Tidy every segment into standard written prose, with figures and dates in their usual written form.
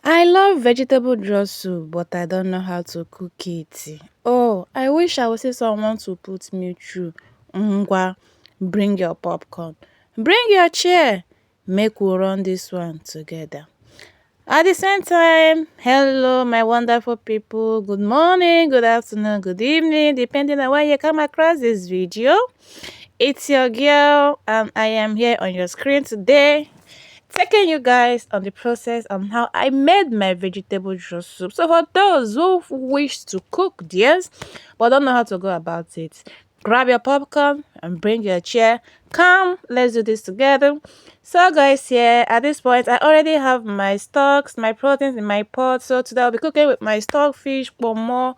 I love vegetable draw soup, but I don't know how to cook it. Oh, I wish I would see someone to put me through. Ngwa, bring your popcorn. Bring your chair. Make we run this one together. At the same time, hello, my wonderful people. Good morning, good afternoon, good evening, depending on where you come across this video. It's your girl, and I am here on your screen today taking you guys on the process on how I made my vegetable draw soup. So for those who wish to cook theirs but don't know how to go about it, grab your popcorn and bring your chair. Come, let's do this together. So guys, here at this point, I already have my stocks, my proteins in my pot. So today I'll be cooking with my stockfish, pomo,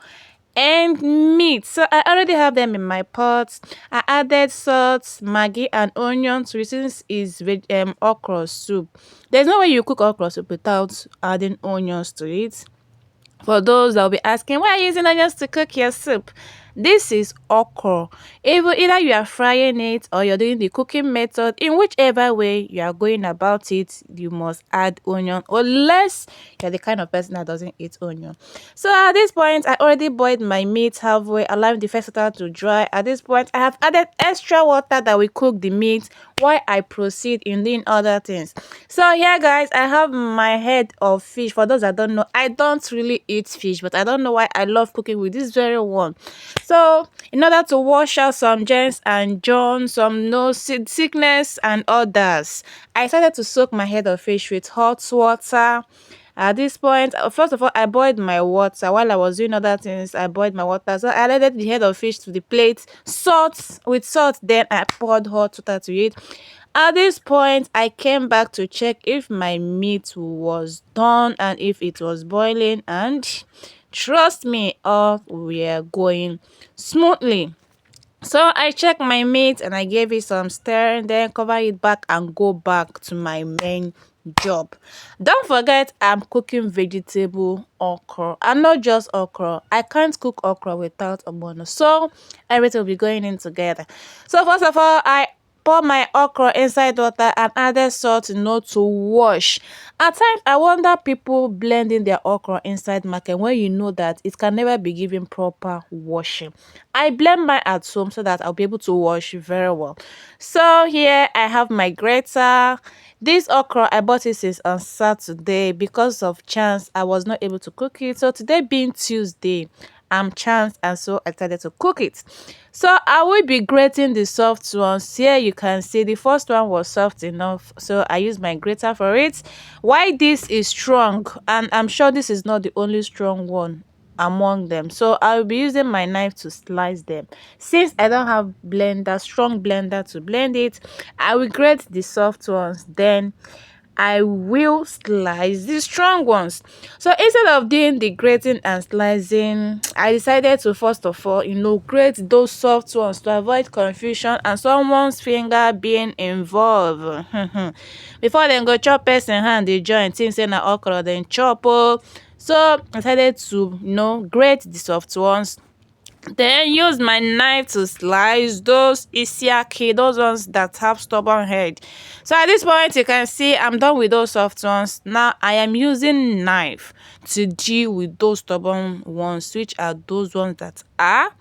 and meat. So I already have them in my pot. I added salt, maggi, and onion to since is okra soup. There's no way you cook okra soup without adding onions to it. For those that will be asking, why are you using onions to cook your soup? This is okra. Either you are frying it or you're doing the cooking method. In whichever way you are going about it, you must add onion, unless you're the kind of person that doesn't eat onion. So at this point, I already boiled my meat halfway, allowing the first water to dry. At this point, I have added extra water that will cook the meat while I proceed in doing other things. So here guys, I have my head of fish. For those that don't know, I don't really eat fish, but I don't know why I love cooking with this very one. So in order to wash out some germs and germs, some nose sickness and others, I started to soak my head of fish with hot water. At this point, first of all, I boiled my water. While I was doing other things, I boiled my water. So I added the head of fish to the plate, salt, then I poured hot water to it. At this point, I came back to check if my meat was done and if it was boiling, and trust me, all were going smoothly. So I checked my meat and I gave it some stir, and then cover it back and go back to my main job. Don't forget, I'm cooking vegetable okra, and not just okra. I can't cook okra without ogbono, so everything will be going in together. So first of all, I pour my okra inside water and added salt, to wash. At times I wonder people blending their okra inside market when you know that it can never be given proper washing. I blend mine at home so that I'll be able to wash very well. So here I have my grater. This okra, I bought it since on Saturday. Because of chance, I was not able to cook it. So today being Tuesday, I'm chance, and so I decided to cook it. So I will be grating the soft ones. Here you can see the first one was soft enough, so I used my grater for it. Why this is strong, and I'm sure this is not the only strong one among them, so I'll be using my knife to slice them. Since I don't have strong blender to blend it, I will grate the soft ones, then I will slice the strong ones. So instead of doing the grating and slicing, I decided to first of all, grate those soft ones to avoid confusion and someone's finger being involved. Before then go chop person hand the joint, things say na okra then chop. Oh. So I decided to, grate the soft ones, then use my knife to slice those isiaki, those ones that have stubborn head. So at this point, you can see I'm done with those soft ones. Now I am using knife to deal with those stubborn ones, which are those ones that are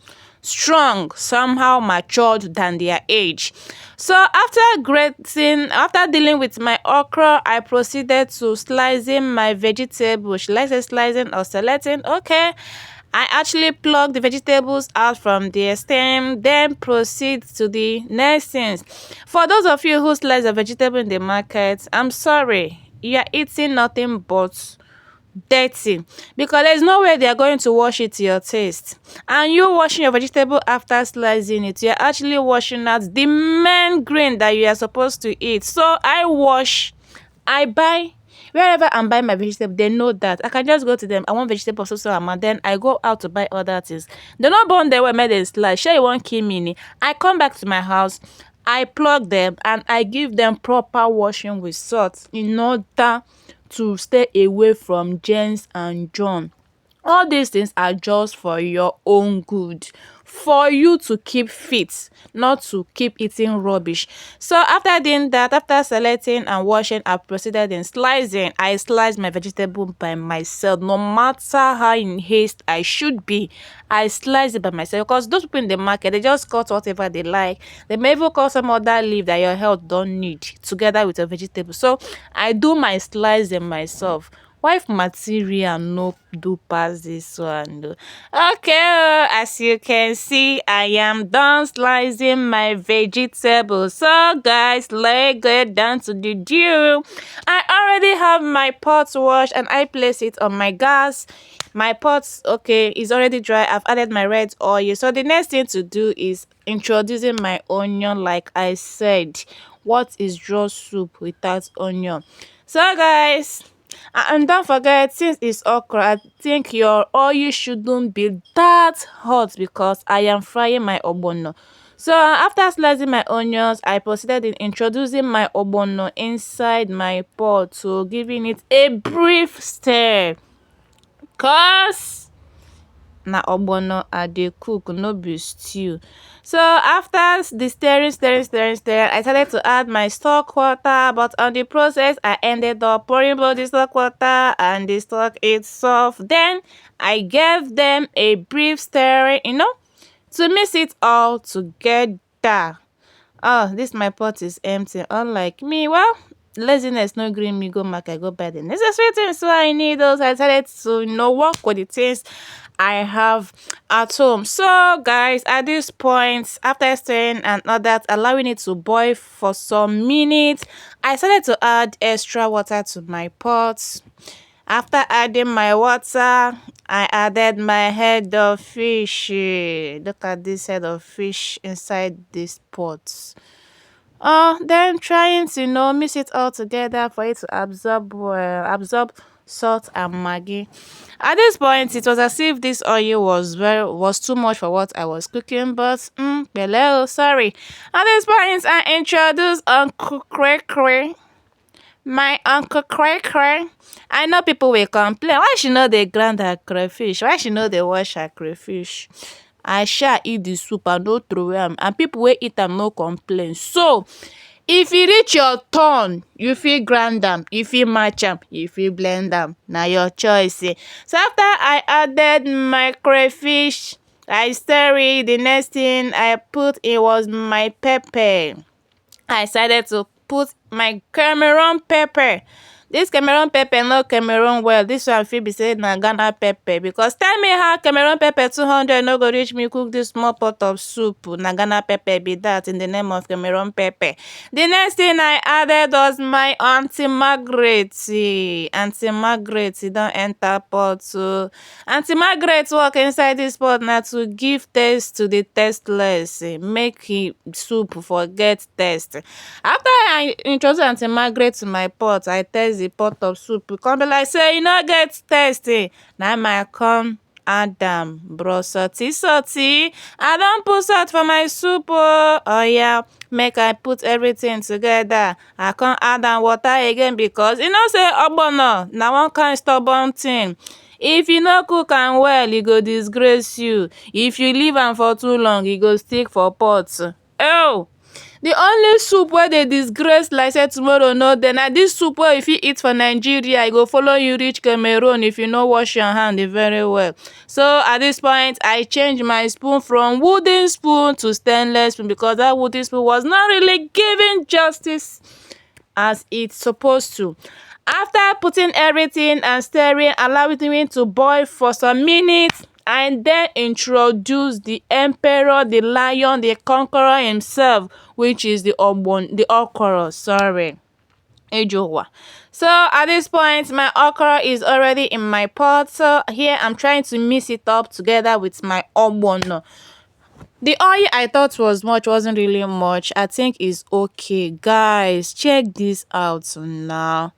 strong, somehow matured than their age. So after dealing with my okra, I proceeded to slicing my vegetable. Should I say slicing or selecting? Okay. I actually pluck the vegetables out from their stem, then proceed to the next things. For those of you who slice a vegetable in the market, I'm sorry, you are eating nothing but dirty, because there's no way they are going to wash it to your taste. And you washing your vegetable after slicing it, you're actually washing out the main grain that you are supposed to eat. So I buy wherever I'm buying my vegetable, they know that I can just go to them. I want vegetable so amount, then I go out to buy other things. They're not born there where made them slice. Sure, you want kill me. I come back to my house, I plug them, and I give them proper washing with salt in order to stay away from germs and germ. All these things are just for your own good, for you to keep fit, not to keep eating rubbish. So after doing that, after selecting and washing, I proceeded in slicing. I sliced my vegetable by myself, no matter how in haste I should be. I sliced it by myself because those people in the market, they just cut whatever they like. They may even cut some other leaf that your health don't need together with your vegetable. So I do my slicing myself. Wife material no do pass this one okay as you can see, I am done slicing my vegetables. So guys, let's get down to the deal. I already have my pot washed and I place it on my gas. My pot, okay, is already dry. I've added my red oil. So the next thing to do is introducing my onion. Like I said, what is draw soup without onion? So guys, and don't forget, since it's okra, I think your oil shouldn't be that hot because I am frying my ogbono. So after slicing my onions, I proceeded in introducing my ogbono inside my pot, so giving it a brief stir. Cause na ogbono I dey cook, no be stew. So after the stirring, I started to add my stock water, but on the process I ended up pouring both the stock water and the stock itself. Then I gave them a brief stirring, to mix it all together. Oh, this my pot is empty. Unlike me, well, laziness no gree me go market go buy the necessary things so I need those. I decided to work with the things I have at home. So guys, at this point, after stirring and all that, allowing it to boil for some minutes, I started to add extra water to my pot. After adding my water, I added my head of fish. Look at this head of fish inside this pot. Then trying to mix it all together for it to absorb salt and maggi. At this point, it was as if this oil was too much for what I was cooking, but hello, sorry. At this point, I introduced Uncle Cray. My uncle cray cray. I know people will complain. Why she know they grind her crayfish? Why she know they wash her crayfish? I shall eat the soup and no throw am, and people wey eat am no complain. So if e reach your turn, you fit grind am, you fit match am, you fit blend am. Na your choice. So after I added my crayfish, I stir it. The next thing I put in was my pepper. I decided to put my Cameroon pepper. This Cameroon pepper no Cameroon well. This one fit be say na Ghana pepper, because tell me how Cameroon pepper 200 no go reach me cook this small pot of soup. Na Ghana pepper be that in the name of Cameroon pepper. The next thing I added was my Auntie Margaret. Auntie Margaret don enter pot. So Auntie Margaret work inside this pot na to give taste to the tasteless. Make soup forget taste. After I introduce Auntie Margaret to my pot, I taste the pot of soup. E come be like say e no get taste. Na im I come add am. Bros salty. I don put salt for my soup yeah, make I put everything together. I come add am water again because you know say ogbono na one kind stubborn thing. If you no cook am well, e go disgrace you. If you leave am for too long, e go stick for pot. Oh! The only soup wey dey disgrace like say tomorrow no dey na this soup wey you fit eat for Nigeria. E go follow you reach Cameroon if you no wash your hand very well. So at this point, I change my spoon from wooden spoon to stainless spoon because that wooden spoon was not really giving justice as it's supposed to. After putting everything and stirring, allowing it to boil for some minutes, and then introduce the emperor, the lion, the conqueror himself, which is the Okoro, sorry, Ejowa. So at this point, my okra is already in my pot. So here I'm trying to mix it up together with my ogbono. The oil I thought was much wasn't really much. I think it's okay. Guys, check this out now.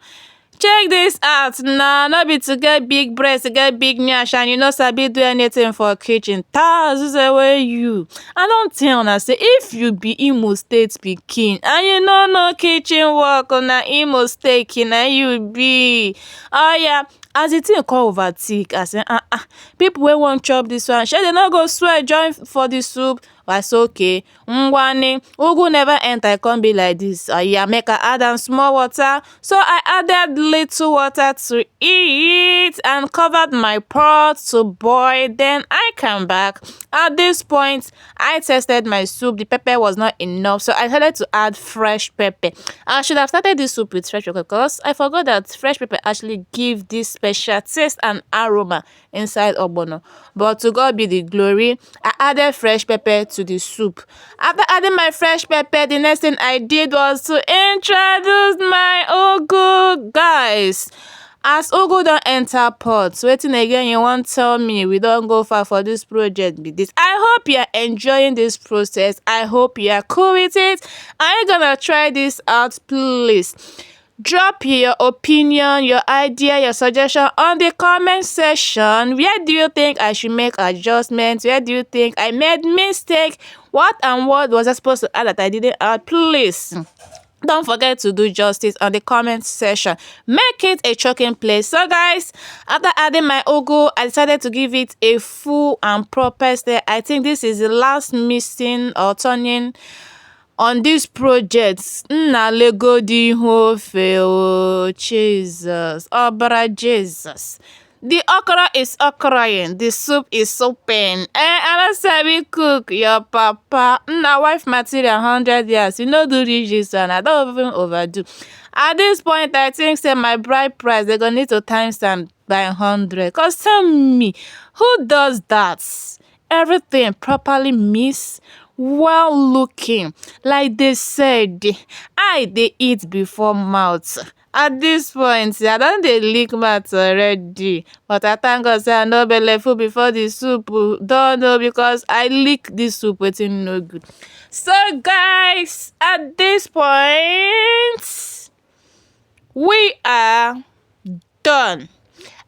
Check this out now. No be to get big breast, to get big nyash, and you no sabi do anything for kitchen. That's the way you. I don't tell una say if you be Imo State pikin and you no know kitchen work, na Imo State na you be. Oh yeah, as the thing come over thick, I say people wey wan chop this one shey dey no go swear join for the soup. I say okay, ngwani ugu never enter, e come be like this. Yeah, make I add am small water. So I added little water to it and covered my pot to boil. Then I came back. At this point, I tasted my soup. The pepper was not enough, so I decided to add fresh pepper. I should have started this soup with fresh pepper because I forgot that fresh pepper actually give this special taste and aroma inside ogbono. But to God be the glory, I added fresh pepper to the soup. After adding my fresh pepper, the next thing I did was to introduce my ugu, guys. As ugu don enter pot, wetin again you wan tell me? We don go far for this project be this. I hope you are enjoying this process. I hope you are cool with it. Are you gonna try this out? Please drop your opinion, your idea, your suggestion on the comment section. Where do you think I should make adjustments? Where do you think I made mistake? What and what was I supposed to add that I didn't add? Please don't forget to do justice on the comment section. Make it a choking place. So guys, after adding my ugu, I decided to give it a full and proper stir. I think this is the last missing or turning on this project. Nna lego di hofe o Jesus, obra Jesus. The okra is okroing, the soup is souping. I don't sabi cook, your papa. Nna wife material 100 years. You know do reach this one. I don't even overdo. At this point, I think say my bride price, they're gonna need to times am by 100. Cause tell me, who does that? Everything properly mixed, well looking, like they said, I they eat before mouth. At this point, I don dey lick mouth already, but I thank God say I no belle full before the soup don know, because I lick this soup wetin no good. So guys, at this point, we are done.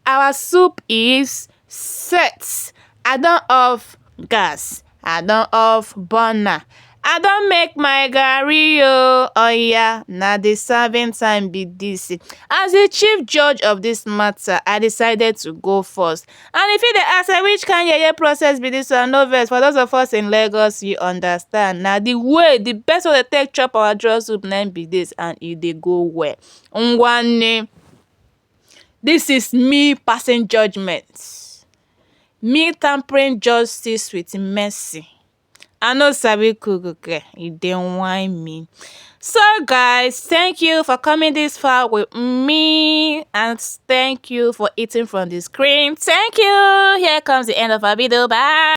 Our soup is set. I don off gas. I don off burner. I don make my garri o. Oh yeah, na the serving time be this. As the chief judge of this matter, I decided to go first. And if you dey ask which kind yeye process be this one, no vex. For those of us in Lagos, you understand. Na the way, the best way to take chop our draw soup na be this, and e dey go well. Ngwane, this is me passing judgment. Me tampering justice with mercy. I no sabi cook, okay? E dey whine me. So guys, thank you for coming this far with me, and thank you for eating from the screen. Thank you. Here comes the end of our video. Bye.